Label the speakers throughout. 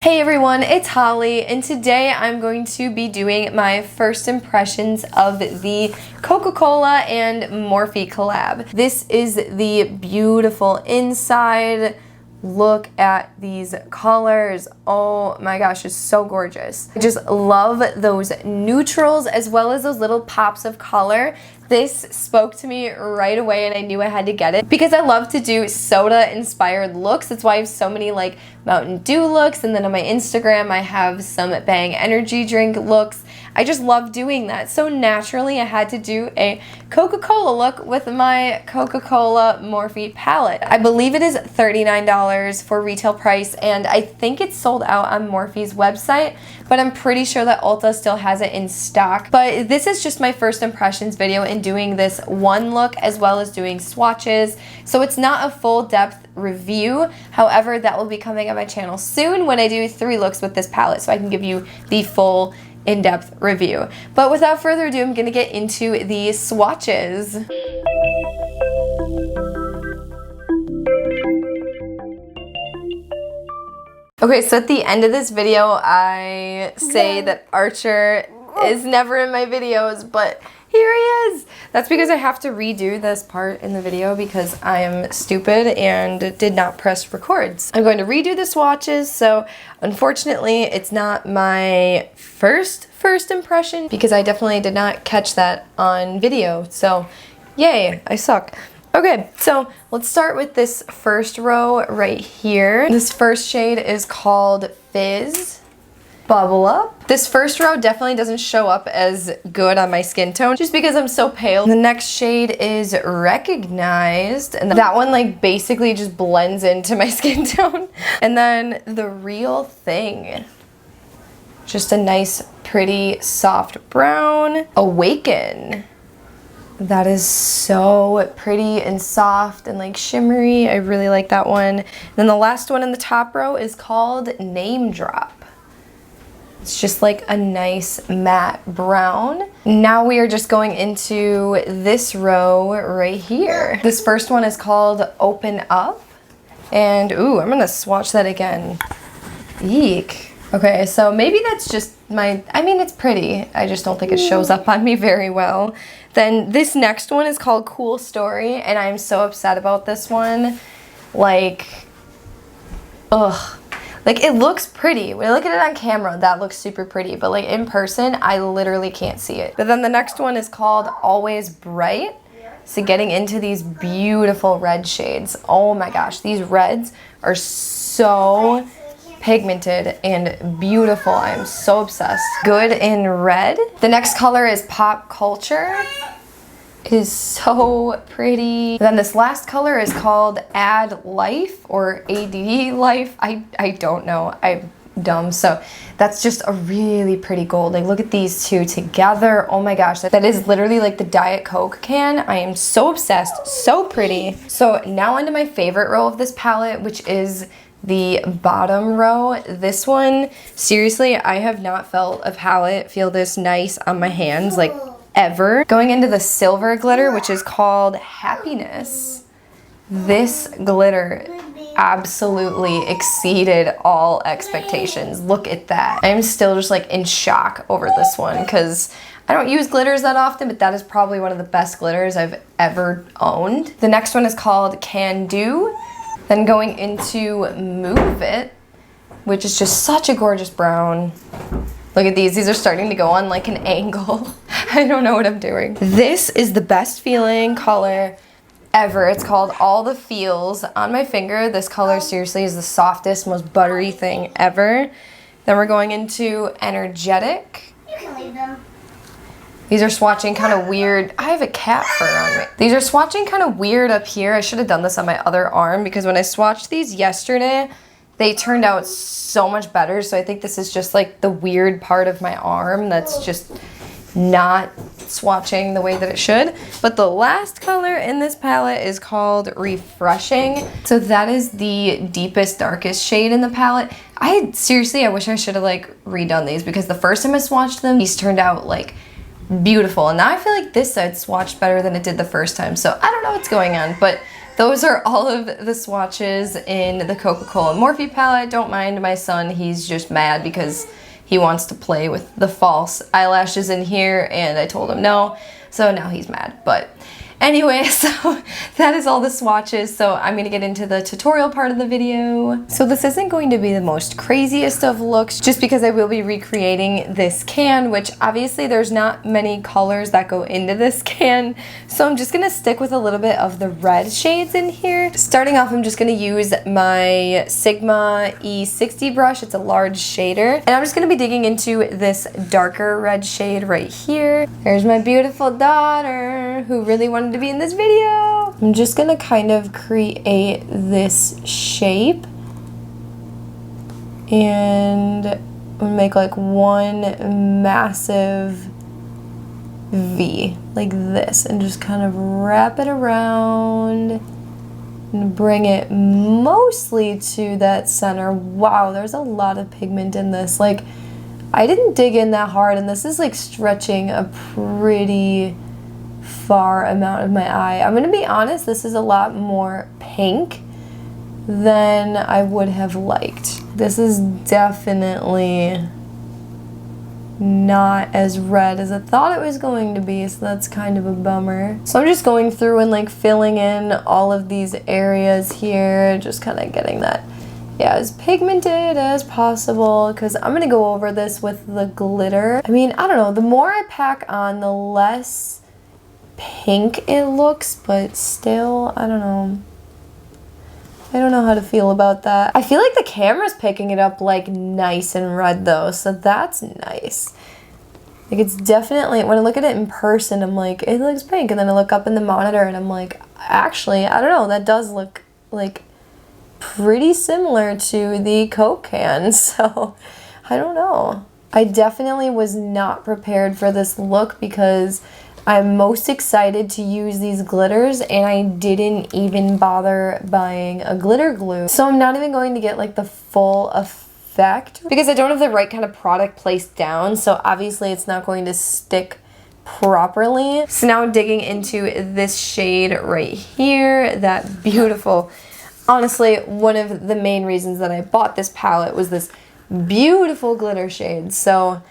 Speaker 1: Hey everyone, it's Holly, and today I'm going to be doing my first impressions of the Coca-Cola and Morphe collab. This is the beautiful inside. Look at these colors. Oh my gosh, it's so gorgeous. I just love those neutrals as well as those little pops of color. This spoke to me right away and I knew I had to get it because I love to do soda inspired looks. That's why I have so many like Mountain Dew looks, and then on my Instagram I have some Bang energy drink looks. I just love doing that. So naturally I had to do a Coca-Cola look with my Coca-Cola Morphe palette. I believe it is $39 for retail price, and I think it's sold out on Morphe's website, but I'm pretty sure that Ulta still has it in stock. But this is just my first impressions video in doing this one look as well as doing swatches. So it's not a full depth review. However, that will be coming on my channel soon when I do 3 looks with this palette, so I can give you the full in-depth review. But without further ado, I'm gonna get into the swatches. Okay, so at the end of this video, I say that Archer is never in my videos, but here he is! That's because I have to redo this part in the video because I am stupid and did not press records. I'm going to redo the swatches, so unfortunately it's not my first impression because I definitely did not catch that on video, so yay, I suck. Okay, so let's start with this first row right here. This first shade is called Fizz. Bubble Up. This first row definitely doesn't show up as good on my skin tone just because I'm so pale. The next shade is Recognized, and that one like basically just blends into my skin tone. And then The Real Thing. Just a nice, pretty, soft brown. Awaken. That is so pretty and soft and like shimmery. I really like that one. And then the last one in the top row is called Name Drop. It's just like a nice matte brown. Now we are just going into this row right here. This first one is called Open Up. And ooh, I'm gonna swatch that again. Eek. Okay, so maybe that's just I mean, it's pretty. I just don't think it shows up on me very well. Then this next one is called Cool Story, and I'm so upset about this one. Like, ugh. Like, it looks pretty. When I look at it on camera, that looks super pretty. But, like, in person, I literally can't see it. But then the next one is called Always Bright. So getting into these beautiful red shades. Oh my gosh, these reds are so pigmented and beautiful. I am so obsessed. Good in red. The next color is Pop Culture. It is so pretty. Then this last color is called Add Life or ADD Life. I don't know. I'm dumb. So that's just a really pretty gold. Like, look at these two together. Oh my gosh, that is literally like the Diet Coke can. I am so obsessed. So pretty. So now onto my favorite row of this palette, which is the bottom row. This one, seriously, I have not felt a palette feel this nice on my hands like ever. Going into the silver glitter, which is called Happiness. This glitter absolutely exceeded all expectations. Look at that. I'm still just like in shock over this one because I don't use glitters that often, but that is probably one of the best glitters I've ever owned. The next one is called Can Do. Then going into Move It, which is just such a gorgeous brown. Look at these. These are starting to go on like an angle. I don't know what I'm doing. This is the best feeling color ever. It's called All the Feels. On my finger, this color seriously is the softest, most buttery thing ever. Then we're going into Energetic.
Speaker 2: You can leave them.
Speaker 1: These are swatching kind of weird. I have a cat fur on me. These are swatching kind of weird up here. I should have done this on my other arm because when I swatched these yesterday, they turned out so much better. So I think this is just like the weird part of my arm that's just not swatching the way that it should. But the last color in this palette is called Refreshing. So that is the deepest, darkest shade in the palette. I wish I should have like redone these because the first time I swatched them, these turned out like beautiful. And now I feel like this side swatched better than it did the first time. So I don't know what's going on, but those are all of the swatches in the Coca-Cola Morphe palette. Don't mind my son, he's just mad because he wants to play with the false eyelashes in here and I told him no, so now he's mad. But anyway, so that is all the swatches, so I'm gonna get into the tutorial part of the video. So this isn't going to be the most craziest of looks just because I will be recreating this can, which obviously there's not many colors that go into this can, so I'm just gonna stick with a little bit of the red shades in here. Starting off, I'm just gonna use my Sigma E60 brush. It's a large shader, and I'm just gonna be digging into this darker red shade right here. There's my beautiful daughter who really wanted to be in this video. I'm just gonna kind of create this shape and make like one massive V like this and just kind of wrap it around and bring it mostly to that center. Wow, there's a lot of pigment in this. Like, I didn't dig in that hard, and this is like stretching a pretty far amount of my eye. I'm gonna be honest, this is a lot more pink than I would have liked. This is definitely not as red as I thought it was going to be, so that's kind of a bummer. So I'm just going through and like filling in all of these areas here, just kind of getting that, yeah, as pigmented as possible, because I'm gonna go over this with the glitter. I mean, I don't know, the more I pack on, the less pink it looks, but still, I don't know. I don't know how to feel about that. I feel like the camera's picking it up like nice and red though, so that's nice. Like, it's definitely, when I look at it in person, I'm like, it looks pink, and then I look up in the monitor and I'm like, actually, I don't know, that does look like pretty similar to the Coke can, so I don't know. I definitely was not prepared for this look because I'm most excited to use these glitters, and I didn't even bother buying a glitter glue. So I'm not even going to get like the full effect because I don't have the right kind of product placed down, so obviously it's not going to stick properly. So now I'm digging into this shade right here, that beautiful, honestly, one of the main reasons that I bought this palette was this beautiful glitter shade. So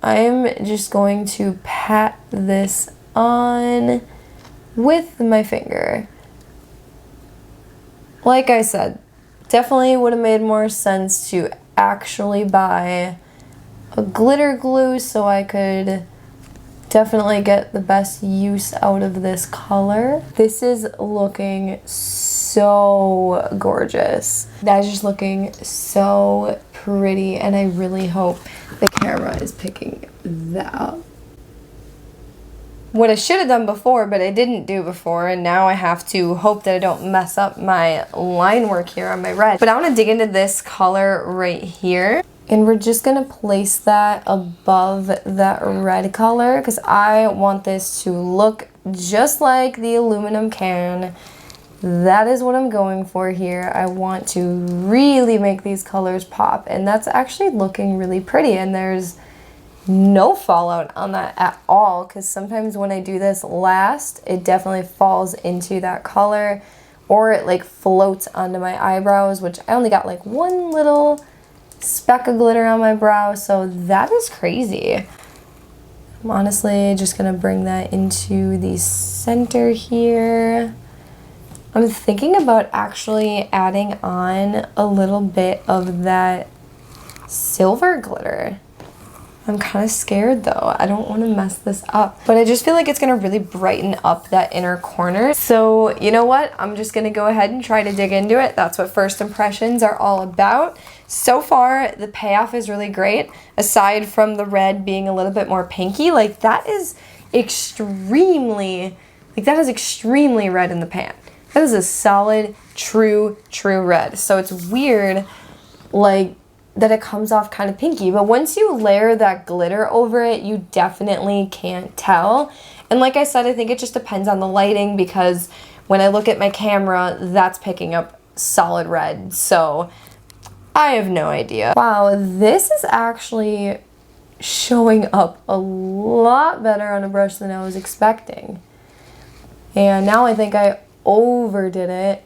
Speaker 1: I'm just going to pat this on with my finger. Like I said, definitely would have made more sense to actually buy a glitter glue so I could definitely get the best use out of this color. This is looking so gorgeous. That is just looking so pretty, and I really hope the camera is picking that up. What I should have done before, but I didn't do before, and now I have to hope that I don't mess up my line work here on my red. But I want to dig into this color right here, and we're just going to place that above that red color because I want this to look just like the aluminum can. That is what I'm going for here. I want to really make these colors pop, and that's actually looking really pretty, and there's no fallout on that at all because sometimes when I do this last, it definitely falls into that color or it like floats onto my eyebrows, which I only got like one little speck of glitter on my brow, so that is crazy. I'm honestly just gonna bring that into the center here. I'm thinking about actually adding on a little bit of that silver glitter. I'm kind of scared though. I don't want to mess this up, but I just feel like it's going to really brighten up that inner corner. So you know what? I'm just going to go ahead and try to dig into it. That's what first impressions are all about. So far, the payoff is really great. Aside from the red being a little bit more pinky, like that is extremely red in the pan. That is a solid, true red. So it's weird, like, that it comes off kind of pinky, but once you layer that glitter over it, you definitely can't tell. And like I said, I think it just depends on the lighting because when I look at my camera, that's picking up solid red. So I have no idea. Wow, this is actually showing up a lot better on a brush than I was expecting. And now I think I overdid it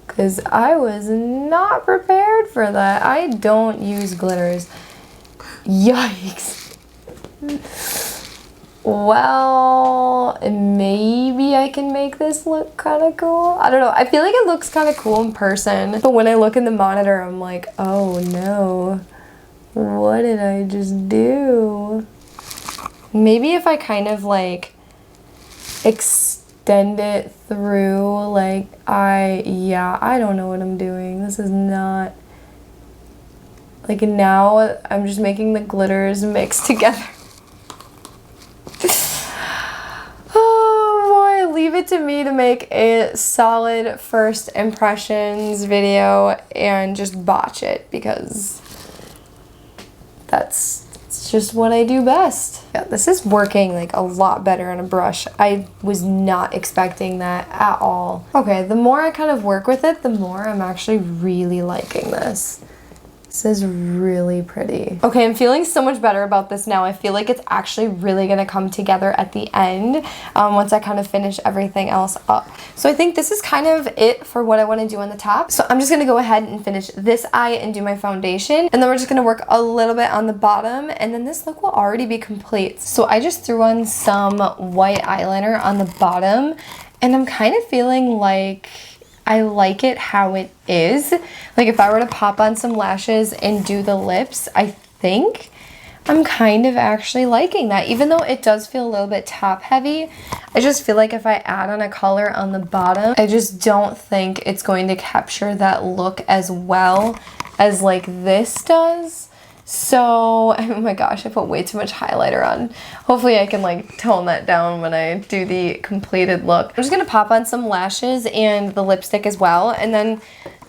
Speaker 1: because I was not prepared for that. I don't use glitters. Yikes. Well, maybe I can make this look kind of cool. I don't know. I feel like it looks kind of cool in person, but when I look in the monitor, I'm like, oh no, what did I just do? Maybe if I kind of like extend it through, like I don't know what I'm doing. This is not, like now I'm just making the glitters mix together. Leave it to me to make a solid first impressions video and just botch it because that's just what I do best. Yeah, this is working like a lot better on a brush. I was not expecting that at all. Okay, the more I kind of work with it, the more I'm actually really liking this. This is really pretty. Okay, I'm feeling so much better about this now. I feel like it's actually really gonna come together at the end once I kind of finish everything else up. So I think this is kind of it for what I wanna do on the top. So I'm just gonna go ahead and finish this eye and do my foundation. And then we're just gonna work a little bit on the bottom and then this look will already be complete. So I just threw on some white eyeliner on the bottom and I'm kind of feeling like I like it how it is. Like if I were to pop on some lashes and do the lips, I think I'm kind of actually liking that. Even though it does feel a little bit top heavy, I just feel like if I add on a color on the bottom, I just don't think it's going to capture that look as well as like this does. So, oh my gosh, I put way too much highlighter on. Hopefully I can like tone that down when I do the completed look. I'm just gonna pop on some lashes and the lipstick as well, and then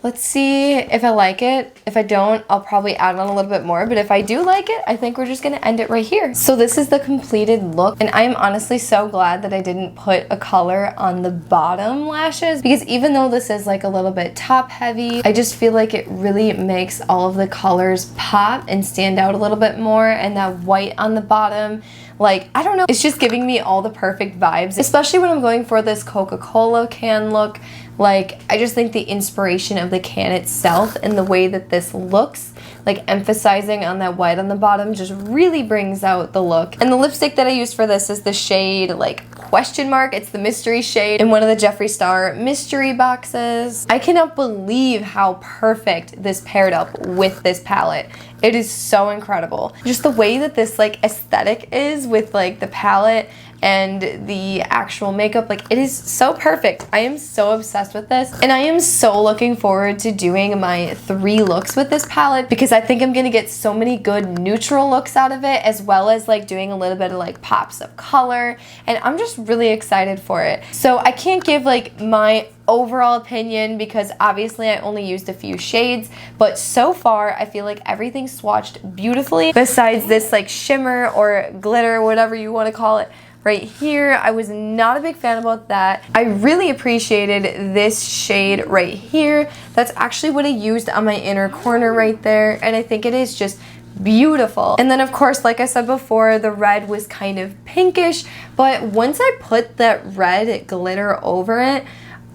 Speaker 1: let's see if I like it. If I don't, I'll probably add on a little bit more, but if I do like it, I think we're just gonna end it right here. So this is the completed look, and I'm honestly so glad that I didn't put a color on the bottom lashes, because even though this is like a little bit top heavy, I just feel like it really makes all of the colors pop and stand out a little bit more, and that white on the bottom, like, I don't know, it's just giving me all the perfect vibes, especially when I'm going for this Coca-Cola can look. Like, I just think the inspiration of the can itself and the way that this looks, like emphasizing on that white on the bottom, just really brings out the look. And the lipstick that I used for this is the shade, like, question mark. It's the mystery shade in one of the Jeffree Star mystery boxes. I cannot believe how perfect this paired up with this palette. It is so incredible. Just the way that this, like, aesthetic is with, like, the palette and the actual makeup, like, it is so perfect. I am so obsessed with this, and I am so looking forward to doing my 3 looks with this palette, because I think I'm gonna get so many good neutral looks out of it, as well as like doing a little bit of like pops of color, and I'm just really excited for it. So I can't give like my overall opinion because obviously I only used a few shades, but so far I feel like everything's swatched beautifully, besides this like shimmer or glitter, whatever you want to call it. Right here, I was not a big fan about that. I really appreciated this shade right here. That's actually what I used on my inner corner right there, and I think it is just beautiful. And then of course, like I said before, the red was kind of pinkish, but once I put that red glitter over it,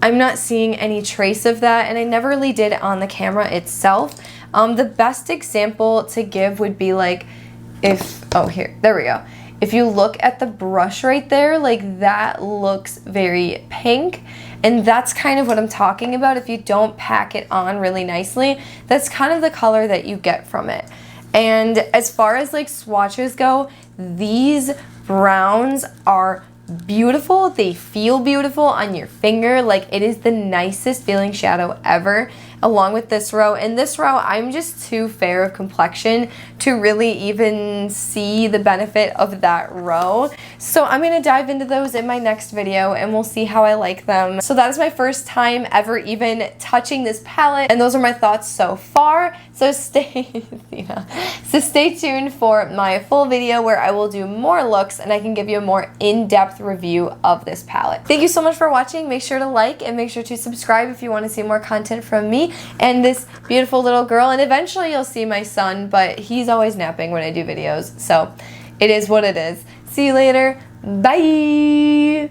Speaker 1: I'm not seeing any trace of that, and I never really did it on the camera itself. The best example to give would be like if, oh here, there we go. If you look at the brush right there, like that looks very pink, and that's kind of what I'm talking about. If you don't pack it on really nicely, that's kind of the color that you get from it. And as far as like swatches go, these browns are beautiful. They feel beautiful on your finger. Like, it is the nicest feeling shadow ever, along with this row. In this row, I'm just too fair of complexion to really even see the benefit of that row. So I'm gonna dive into those in my next video, and we'll see how I like them. So that is my first time ever even touching this palette, and those are my thoughts so far. So stay tuned for my full video where I will do more looks and I can give you a more in-depth review of this palette. Thank you so much for watching. Make sure to like and make sure to subscribe if you want to see more content from me and this beautiful little girl, and eventually you'll see my son, but he's always napping when I do videos, so it is what it is. See you later. Bye!